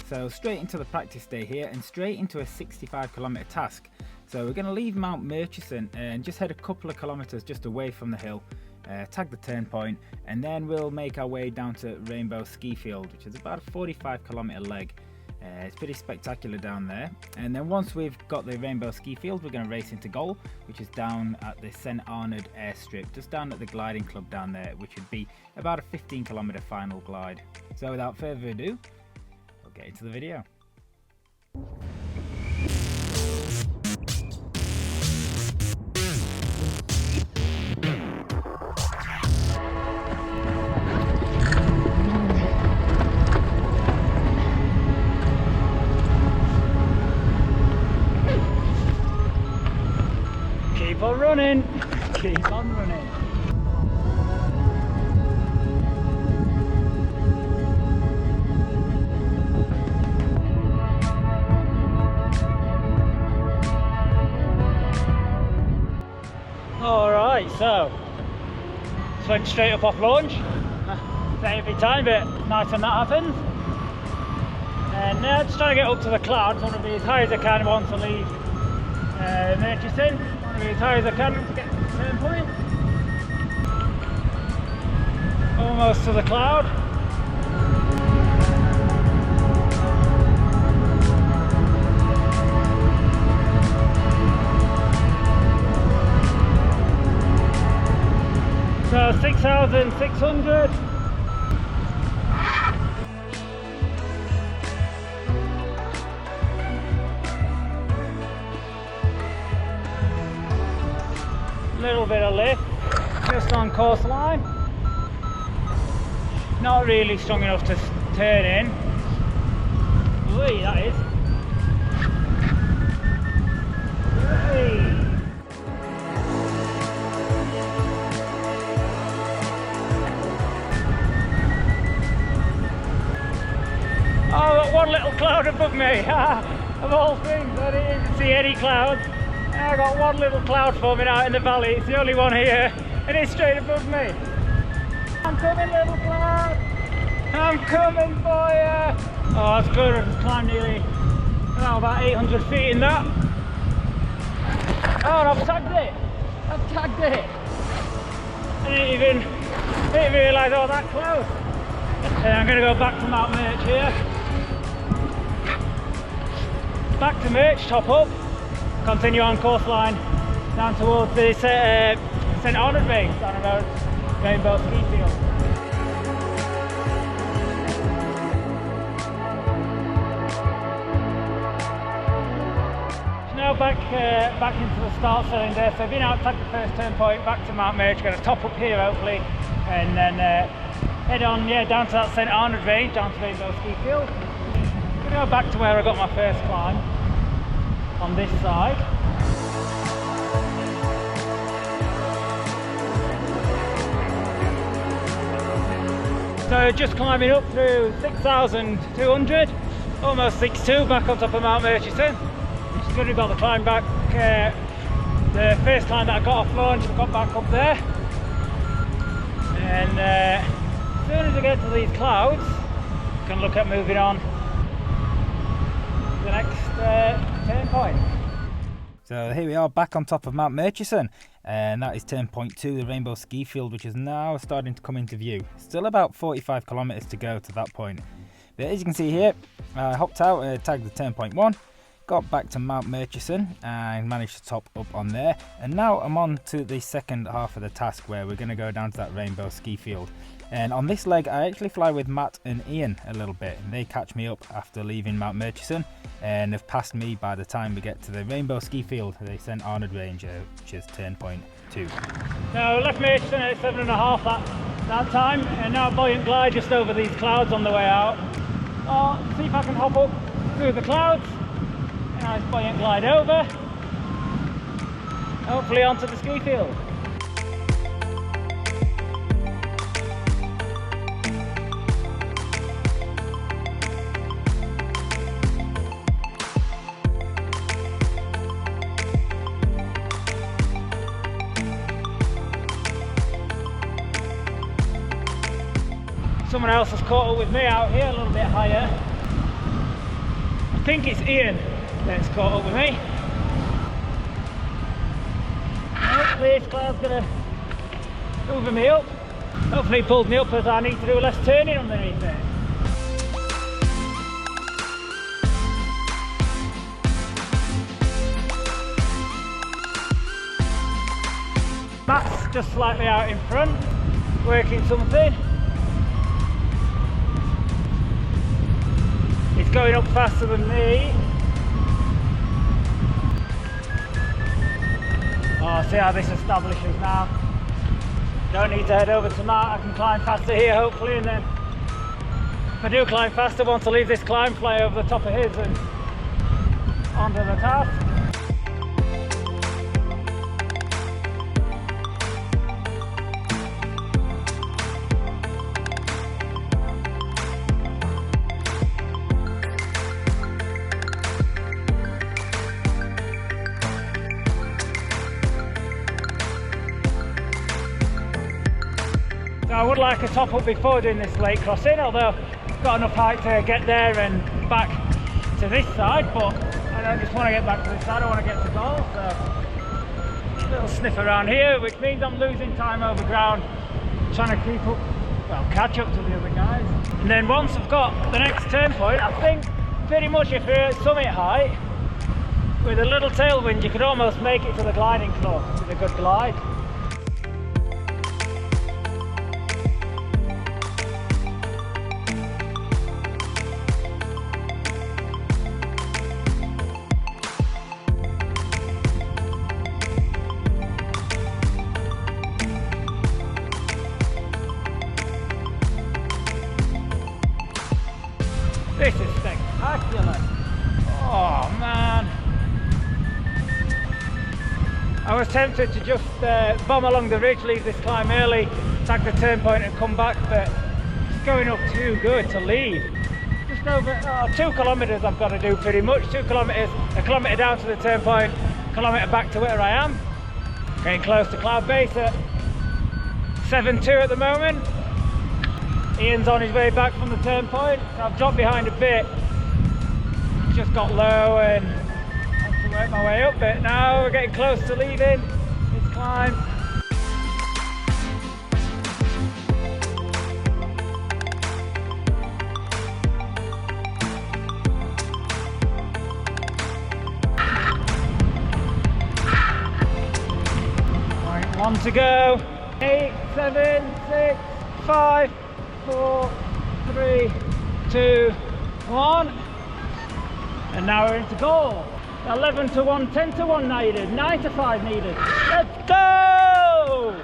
So straight into the practice day here and straight into a 65-kilometre task. So we're going to leave Mt Murchison and just head a couple of kilometres just away from the hill, tag the turn point, and then we'll make our way down to Rainbow Ski Field, which is about a 45-kilometre leg. It's pretty spectacular down there. And then once we've got the Rainbow Ski Field, we're going to race into goal, which is down at the St Arnaud airstrip, just down at the gliding club down there, which would be about a 15-kilometre final glide. So without further ado, we'll get into the video. Keep on running, keep on running. Alright, so just went straight up off launch. It's every time, but nice when that happens. And now just trying to get up to the clouds. I want to be as high as I can once I leave Murchison. As high as I can to get to the turn point. Almost to the cloud. So 6,600. Little bit of lift, just on course line. Not really strong enough to turn in. Whee, that is. Whee. Oh, I've got one little cloud above me. Of all things, I didn't see any clouds. I got one little cloud forming out in the valley. It's the only one here, and it's straight above me. I'm coming, little cloud. I'm coming for you. Oh, that's good. I just climbed nearly about 800 feet in that. Oh, and I've tagged it. I've tagged it. I didn't even realise I was that close. And I'm going to go back to Mt Murch here. Back to Murch, top up. Continue on course line down towards the St Arnaud base, down about Rainbow Ski Field. So now back into the start cylinder. So been out, tagged the first turn point, back to Mt Murch, going to top up here hopefully, and then head on down to that St Arnaud range, down to Rainbow Ski Field. Going to go back to where I got my first climb, on this side. So just climbing up through 6,200, almost 6,200 back on top of Mt Murchison. Just going to got the climb back, the first climb that I got off launch, I got back up there. And as soon as I get to these clouds, I can look at moving on to the next turn point. So here we are back on top of Mt Murchison, and that is turn point 2, the Rainbow Ski Field, which is now starting to come into view. Still about 45 kilometres to go to that point. But as you can see here, I hopped out, tagged the turn point 1, got back to Mt Murchison and managed to top up on there. And now I'm on to the second half of the task where we're going to go down to that Rainbow Ski Field. And on this leg I actually fly with Matt and Ian a little bit, and they catch me up after leaving Mt Murchison and have passed me by the time we get to the Rainbow Ski Field, the St Arnaud range, which is turn point 2. Now left Murchison at 7.5 that time, and now buoyant glide just over these clouds on the way out. I'll see if I can hop up through the clouds. Nice buoyant glide over, hopefully onto the ski field. Someone else has caught up with me out here a little bit higher. think it's Ian that's caught up with me. Hopefully this cloud's gonna hoover me up. Hopefully he pulls me up as I need to do less turning underneath it. Matt's just slightly out in front, working something. He's going up faster than me. Oh, see how this establishes now. Don't need to head over to Matt, I can climb faster here hopefully, and then if I do climb faster, want to leave this climb, fly over the top of his and onto the task. So I would like a top up before doing this lake crossing, although I've got enough height to get there and back to this side, but I don't just want to get back to this side, I want to get to goal, so a little sniff around here, which means I'm losing time over ground, trying to keep up, well, catch up to the other guys. And then once I've got the next turn point, I think pretty much if you're at summit height, with a little tailwind, you could almost make it to the gliding floor with a good glide. This is spectacular. Oh man. I was tempted to just bomb along the ridge, leave this climb early, tag the turn point and come back, but it's going up too good to leave. Just over 2 kilometres I've got to do pretty much. 2 kilometres, a kilometre down to the turn point, a kilometre back to where I am. Getting close to cloud base at 7.2 at the moment. Ian's on his way back from the turn point, so I've dropped behind a bit. Just got low and have to work my way up, but now we're getting close to leaving this climb. Right, 1 to go. 8, 7, 6, 5, 4, 3, 2, 1, and now we're into goal. 11 to 1, 10 to 1 needed, 9 to 5 needed. Let's go!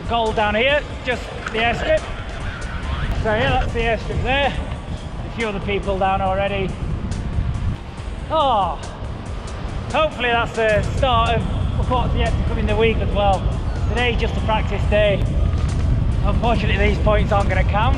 Goal down here, just the airstrip. So yeah, that's the airstrip there. A few other people down already. Oh, hopefully that's the start of what's yet to come in the week as well. Today's just a practice day. Unfortunately these points aren't going to count.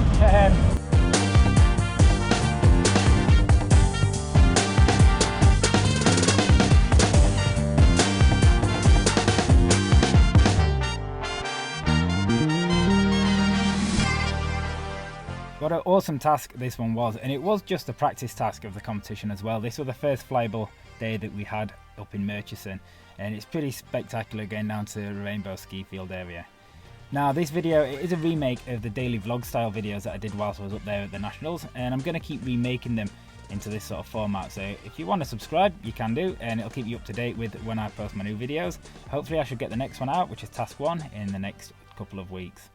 What an awesome task this one was, and it was just a practice task of the competition as well. This was the first flyable day that we had up in Murchison, and it's pretty spectacular going down to the Rainbow Ski Field area. Now this video is a remake of the daily vlog style videos that I did whilst I was up there at the Nationals, and I'm going to keep remaking them into this sort of format. So if you want to subscribe, you can do, and it'll keep you up to date with when I post my new videos. Hopefully I should get the next one out, which is task 1, in the next couple of weeks.